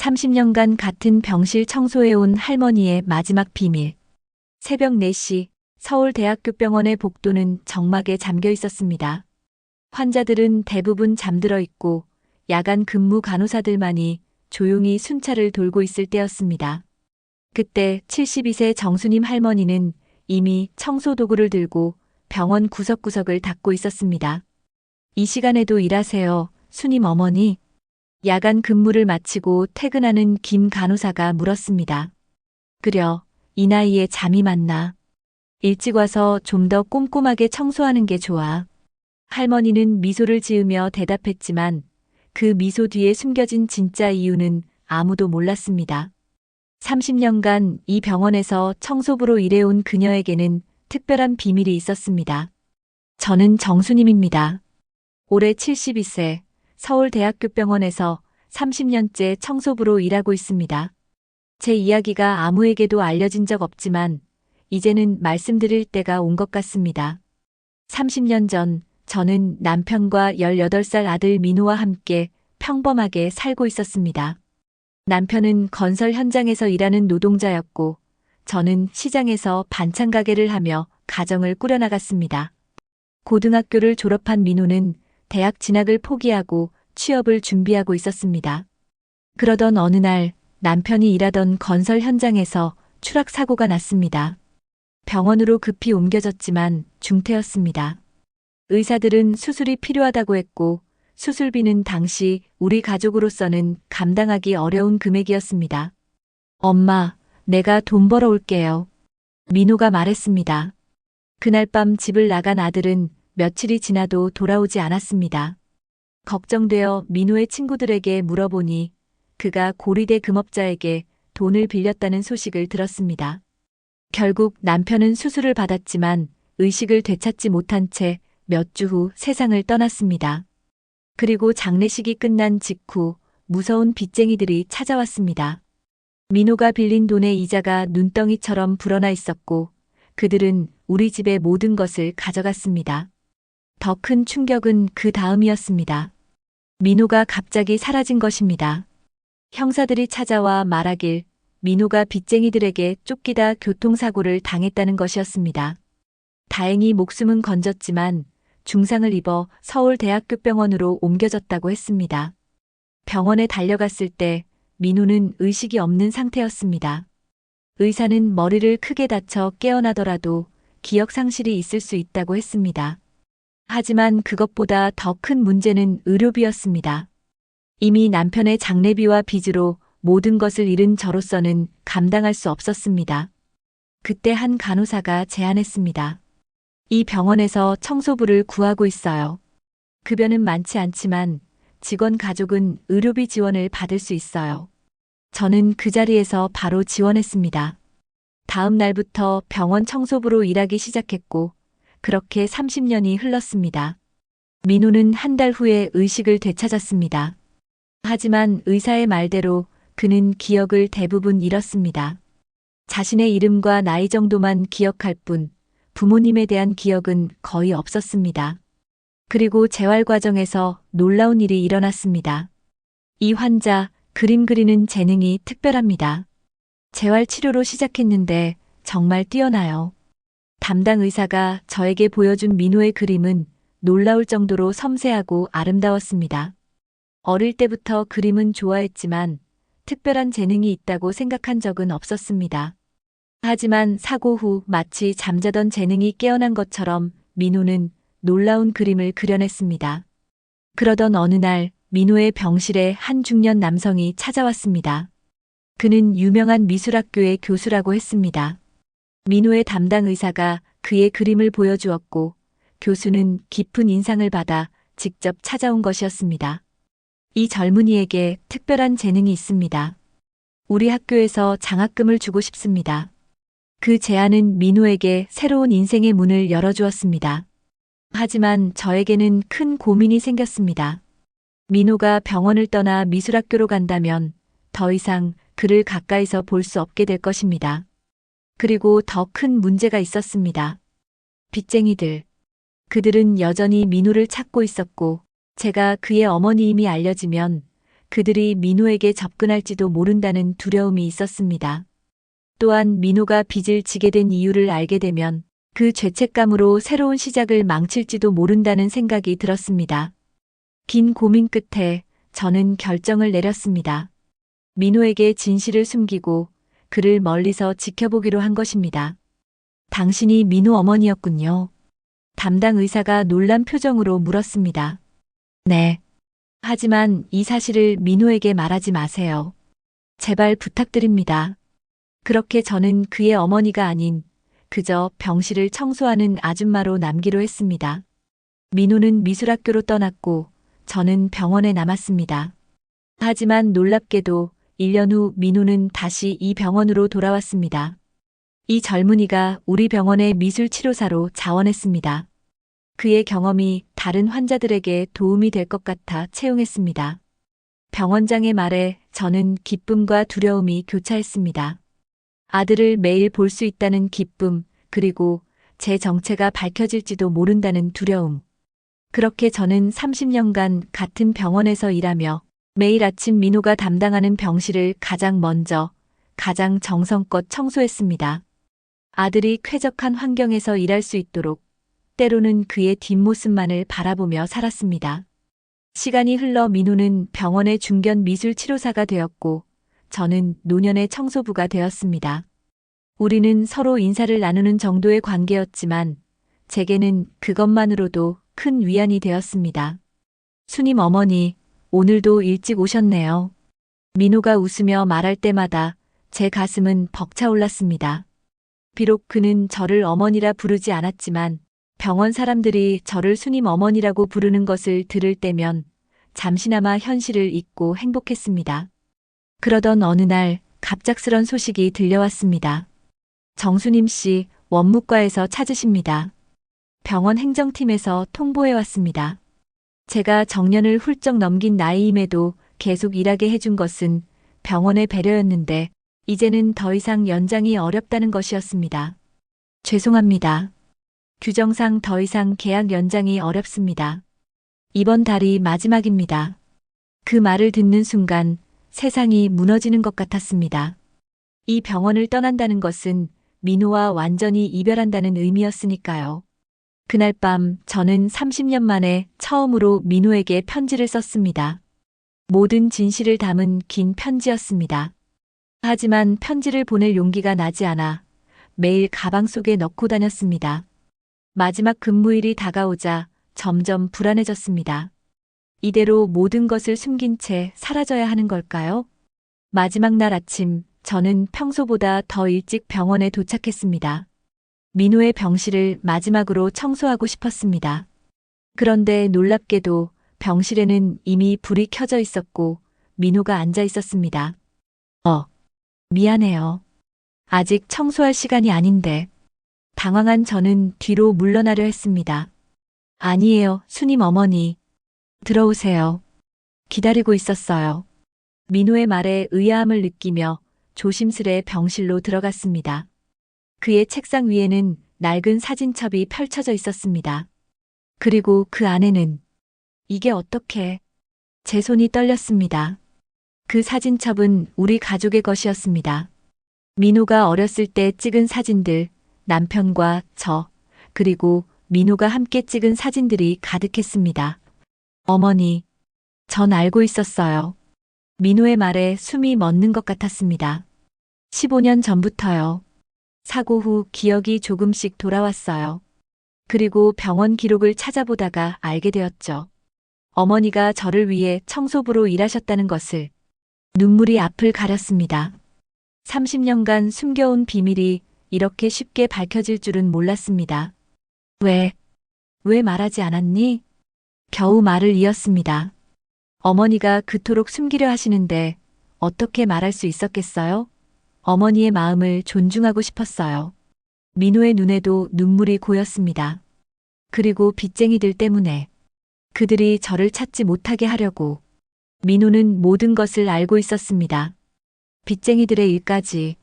30년간 같은 병실 청소해온 할머니의 마지막 비밀. 새벽 4시 서울대학교병원의 복도는 정막에 잠겨 있었습니다. 환자들은 대부분 잠들어 있고 야간 근무 간호사들만이 조용히 순찰을 돌고 있을 때였습니다. 그때 72세 정수님 할머니는 이미 청소 도구를 들고 병원 구석구석을 닦고 있었습니다. 이 시간에도 일하세요, 수님 어머니? 야간 근무를 마치고 퇴근하는 김 간호사가 물었습니다. 그려, 이 나이에 잠이 많나? 일찍 와서 좀 더 꼼꼼하게 청소하는 게 좋아. 할머니는 미소를 지으며 대답했지만 그 미소 뒤에 숨겨진 진짜 이유는 아무도 몰랐습니다. 30년간 이 병원에서 청소부로 일해온 그녀에게는 특별한 비밀이 있었습니다. 저는 정수님입니다. 올해 72세 서울대학교병원에서 30년째 청소부로 일하고 있습니다. 제 이야기가 아무에게도 알려진 적 없지만 이제는 말씀드릴 때가 온 것 같습니다. 30년 전 저는 남편과 18살 아들 민호와 함께 평범하게 살고 있었습니다. 남편은 건설 현장에서 일하는 노동자였고 저는 시장에서 반찬 가게를 하며 가정을 꾸려나갔습니다. 고등학교를 졸업한 민호는 대학 진학을 포기하고 취업을 준비하고 있었습니다. 그러던 어느 날 남편이 일하던 건설 현장에서 추락 사고가 났습니다. 병원으로 급히 옮겨졌지만 중태였습니다. 의사들은 수술이 필요하다고 했고 수술비는 당시 우리 가족으로서는 감당하기 어려운 금액이었습니다. 엄마, 내가 돈 벌어올게요. 민호가 말했습니다. 그날 밤 집을 나간 아들은 며칠이 지나도 돌아오지 않았습니다. 걱정되어 민호의 친구들에게 물어보니 그가 고리대 금업자에게 돈을 빌렸다는 소식을 들었습니다. 결국 남편은 수술을 받았지만 의식을 되찾지 못한 채 몇 주 후 세상을 떠났습니다. 그리고 장례식이 끝난 직후 무서운 빚쟁이들이 찾아왔습니다. 민호가 빌린 돈의 이자가 눈덩이처럼 불어나 있었고 그들은 우리 집의 모든 것을 가져갔습니다. 더 큰 충격은 그 다음이었습니다. 민호가 갑자기 사라진 것입니다. 형사들이 찾아와 말하길 민호가 빚쟁이들에게 쫓기다 교통사고를 당했다는 것이었습니다. 다행히 목숨은 건졌지만 중상을 입어 서울대학교병원으로 옮겨졌다고 했습니다. 병원에 달려갔을 때 민호는 의식이 없는 상태였습니다. 의사는 머리를 크게 다쳐 깨어나더라도 기억 상실이 있을 수 있다고 했습니다. 하지만 그것보다 더 큰 문제는 의료비였습니다. 이미 남편의 장례비와 빚으로 모든 것을 잃은 저로서는 감당할 수 없었습니다. 그때 한 간호사가 제안했습니다. 이 병원에서 청소부를 구하고 있어요. 급여는 많지 않지만 직원 가족은 의료비 지원을 받을 수 있어요. 저는 그 자리에서 바로 지원했습니다. 다음 날부터 병원 청소부로 일하기 시작했고 그렇게 30년이 흘렀습니다. 민호는 한 달 후에 의식을 되찾았습니다. 하지만 의사의 말대로 그는 기억을 대부분 잃었습니다. 자신의 이름과 나이 정도만 기억할 뿐 부모님에 대한 기억은 거의 없었습니다. 그리고 재활 과정에서 놀라운 일이 일어났습니다. 이 환자 그림 그리는 재능이 특별합니다. 재활 치료로 시작했는데 정말 뛰어나요. 담당 의사가 저에게 보여준 민호의 그림은 놀라울 정도로 섬세하고 아름다웠습니다. 어릴 때부터 그림은 좋아했지만 특별한 재능이 있다고 생각한 적은 없었습니다. 하지만 사고 후 마치 잠자던 재능이 깨어난 것처럼 민호는 놀라운 그림을 그려냈습니다. 그러던 어느 날 민호의 병실에 한 중년 남성이 찾아왔습니다. 그는 유명한 미술학교의 교수라고 했습니다. 민호의 담당 의사가 그의 그림을 보여주었고 교수는 깊은 인상을 받아 직접 찾아온 것이었습니다. 이 젊은이에게 특별한 재능이 있습니다. 우리 학교에서 장학금을 주고 싶습니다. 그 제안은 민호에게 새로운 인생의 문을 열어주었습니다. 하지만 저에게는 큰 고민이 생겼습니다. 민호가 병원을 떠나 미술학교로 간다면 더 이상 그를 가까이서 볼 수 없게 될 것입니다. 그리고 더 큰 문제가 있었습니다. 빚쟁이들. 그들은 여전히 민호를 찾고 있었고 제가 그의 어머니임이 알려지면 그들이 민호에게 접근할지도 모른다는 두려움이 있었습니다. 또한 민호가 빚을 지게 된 이유를 알게 되면 그 죄책감으로 새로운 시작을 망칠지도 모른다는 생각이 들었습니다. 긴 고민 끝에 저는 결정을 내렸습니다. 민호에게 진실을 숨기고 그를 멀리서 지켜보기로 한 것입니다. 당신이 민호 어머니였군요. 담당 의사가 놀란 표정으로 물었습니다. 네. 하지만 이 사실을 민호에게 말하지 마세요. 제발 부탁드립니다. 그렇게 저는 그의 어머니가 아닌 그저 병실을 청소하는 아줌마로 남기로 했습니다. 민호는 미술학교로 떠났고 저는 병원에 남았습니다. 하지만 놀랍게도 1년 후 민호는 다시 이 병원으로 돌아왔습니다. 이 젊은이가 우리 병원의 미술치료사로 자원했습니다. 그의 경험이 다른 환자들에게 도움이 될 것 같아 채용했습니다. 병원장의 말에 저는 기쁨과 두려움이 교차했습니다. 아들을 매일 볼 수 있다는 기쁨, 그리고 제 정체가 밝혀질지도 모른다는 두려움. 그렇게 저는 30년간 같은 병원에서 일하며 매일 아침 민호가 담당하는 병실을 가장 먼저, 가장 정성껏 청소했습니다. 아들이 쾌적한 환경에서 일할 수 있도록 때로는 그의 뒷모습만을 바라보며 살았습니다. 시간이 흘러 민호는 병원의 중견 미술 치료사가 되었고 저는 노년의 청소부가 되었습니다. 우리는 서로 인사를 나누는 정도의 관계였지만 제게는 그것만으로도 큰 위안이 되었습니다. 수님 어머니, 오늘도 일찍 오셨네요. 민호가 웃으며 말할 때마다 제 가슴은 벅차올랐습니다. 비록 그는 저를 어머니라 부르지 않았지만 병원 사람들이 저를 수님 어머니라고 부르는 것을 들을 때면 잠시나마 현실을 잊고 행복했습니다. 그러던 어느 날 갑작스런 소식이 들려왔습니다. 정수님 씨 원무과에서 찾으십니다. 병원 행정팀에서 통보해 왔습니다. 제가 정년을 훌쩍 넘긴 나이임에도 계속 일하게 해준 것은 병원의 배려였는데 이제는 더 이상 연장이 어렵다는 것이었습니다. 죄송합니다. 규정상 더 이상 계약 연장이 어렵습니다. 이번 달이 마지막입니다. 그 말을 듣는 순간 세상이 무너지는 것 같았습니다. 이 병원을 떠난다는 것은 민호와 완전히 이별한다는 의미였으니까요. 그날 밤 저는 30년 만에 처음으로 민호에게 편지를 썼습니다. 모든 진실을 담은 긴 편지였습니다. 하지만 편지를 보낼 용기가 나지 않아 매일 가방 속에 넣고 다녔습니다. 마지막 근무일이 다가오자 점점 불안해졌습니다. 이대로 모든 것을 숨긴 채 사라져야 하는 걸까요? 마지막 날 아침, 저는 평소보다 더 일찍 병원에 도착했습니다. 민호의 병실을 마지막으로 청소하고 싶었습니다. 그런데 놀랍게도 병실에는 이미 불이 켜져 있었고 민호가 앉아 있었습니다. 미안해요. 아직 청소할 시간이 아닌데. 당황한 저는 뒤로 물러나려 했습니다. 아니에요, 수님 어머니. 들어오세요. 기다리고 있었어요. 민호의 말에 의아함을 느끼며 조심스레 병실로 들어갔습니다. 그의 책상 위에는 낡은 사진첩이 펼쳐져 있었습니다. 그리고 그 안에는 이게 어떻게? 제 손이 떨렸습니다. 그 사진첩은 우리 가족의 것이었습니다. 민호가 어렸을 때 찍은 사진들, 남편과 저, 그리고 민호가 함께 찍은 사진들이 가득했습니다. 어머니, 전 알고 있었어요. 민호의 말에 숨이 멎는 것 같았습니다. 15년 전부터요. 사고 후 기억이 조금씩 돌아왔어요. 그리고 병원 기록을 찾아보다가 알게 되었죠. 어머니가 저를 위해 청소부로 일하셨다는 것을. 눈물이 앞을 가렸습니다. 30년간 숨겨온 비밀이 이렇게 쉽게 밝혀질 줄은 몰랐습니다. 왜 말하지 않았니? 겨우 말을 이었습니다. 어머니가 그토록 숨기려 하시는데 어떻게 말할 수 있었겠어요? 어머니의 마음을 존중하고 싶었어요. 민호의 눈에도 눈물이 고였습니다. 그리고 빚쟁이들 때문에 그들이 저를 찾지 못하게 하려고. 민호는 모든 것을 알고 있었습니다. 빚쟁이들의 일까지.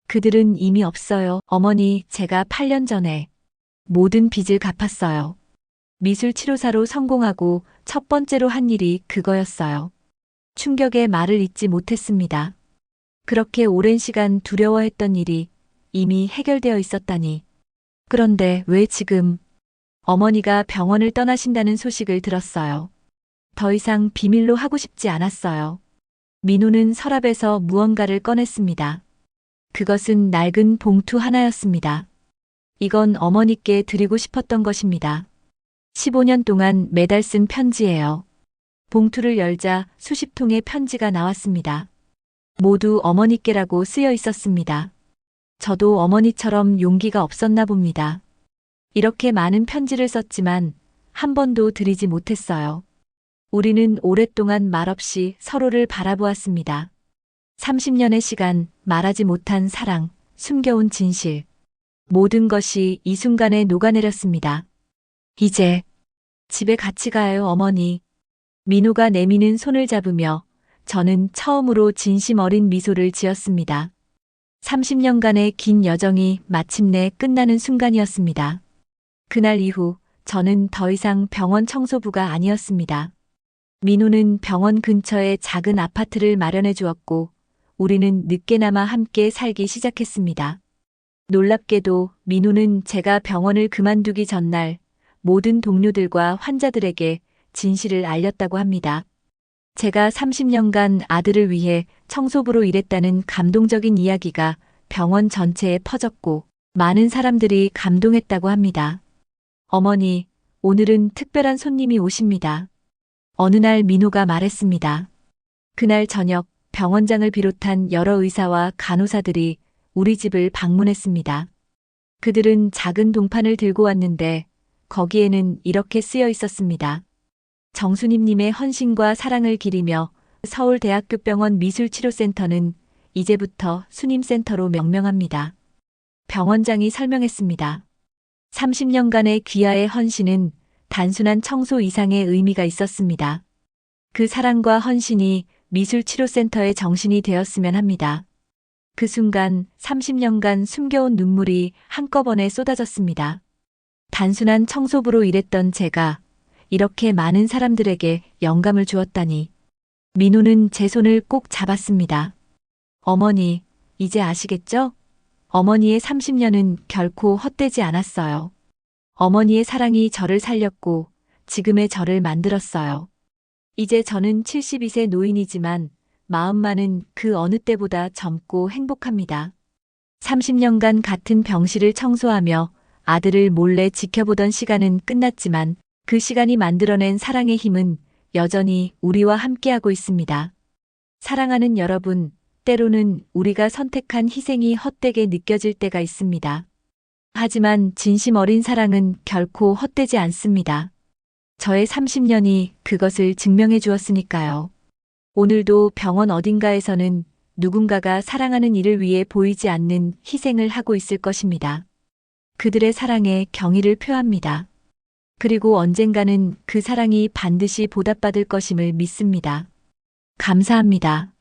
그들은 이미 없어요. 어머니, 제가 8년 전에 모든 빚을 갚았어요. 미술 치료사로 성공하고 첫 번째로 한 일이 그거였어요. 충격의 말을 잇지 못했습니다. 그렇게 오랜 시간 두려워했던 일이 이미 해결되어 있었다니. 그런데 왜 지금 어머니가 병원을 떠나신다는 소식을 들었어요. 더 이상 비밀로 하고 싶지 않았어요. 민호는 서랍에서 무언가를 꺼냈습니다. 그것은 낡은 봉투 하나였습니다. 이건 어머니께 드리고 싶었던 것입니다. 15년 동안 매달 쓴 편지예요. 봉투를 열자 수십 통의 편지가 나왔습니다. 모두 어머니께라고 쓰여 있었습니다. 저도 어머니처럼 용기가 없었나 봅니다. 이렇게 많은 편지를 썼지만 한 번도 드리지 못했어요. 우리는 오랫동안 말없이 서로를 바라보았습니다. 30년의 시간, 말하지 못한 사랑, 숨겨온 진실. 모든 것이 이 순간에 녹아내렸습니다. 이제 집에 같이 가요, 어머니. 민호가 내미는 손을 잡으며 저는 처음으로 진심 어린 미소를 지었습니다. 30년간의 긴 여정이 마침내 끝나는 순간이었습니다. 그날 이후 저는 더 이상 병원 청소부가 아니었습니다. 민호는 병원 근처에 작은 아파트를 마련해 주었고 우리는 늦게나마 함께 살기 시작했습니다. 놀랍게도 민호는 제가 병원을 그만두기 전날 모든 동료들과 환자들에게 진실을 알렸다고 합니다. 제가 30년간 아들을 위해 청소부로 일했다는 감동적인 이야기가 병원 전체에 퍼졌고 많은 사람들이 감동했다고 합니다. 어머니, 오늘은 특별한 손님이 오십니다. 어느 날 민호가 말했습니다. 그날 저녁 병원장을 비롯한 여러 의사와 간호사들이 우리 집을 방문했습니다. 그들은 작은 동판을 들고 왔는데 거기에는 이렇게 쓰여 있었습니다. 정수님님의 헌신과 사랑을 기리며 서울대학교병원 미술치료센터는 이제부터 수님센터로 명명합니다. 병원장이 설명했습니다. 30년간의 귀하의 헌신은 단순한 청소 이상의 의미가 있었습니다. 그 사랑과 헌신이 미술치료센터의 정신이 되었으면 합니다. 그 순간 30년간 숨겨온 눈물이 한꺼번에 쏟아졌습니다. 단순한 청소부로 일했던 제가 이렇게 많은 사람들에게 영감을 주었다니. 민호는 제 손을 꼭 잡았습니다. 어머니, 이제 아시겠죠? 어머니의 30년은 결코 헛되지 않았어요. 어머니의 사랑이 저를 살렸고 지금의 저를 만들었어요. 이제 저는 72세 노인이지만 마음만은 그 어느 때보다 젊고 행복합니다. 30년간 같은 병실을 청소하며 아들을 몰래 지켜보던 시간은 끝났지만 그 시간이 만들어낸 사랑의 힘은 여전히 우리와 함께하고 있습니다. 사랑하는 여러분, 때로는 우리가 선택한 희생이 헛되게 느껴질 때가 있습니다. 하지만 진심 어린 사랑은 결코 헛되지 않습니다. 저의 30년이 그것을 증명해 주었으니까요. 오늘도 병원 어딘가에서는 누군가가 사랑하는 이를 위해 보이지 않는 희생을 하고 있을 것입니다. 그들의 사랑에 경의를 표합니다. 그리고 언젠가는 그 사랑이 반드시 보답받을 것임을 믿습니다. 감사합니다.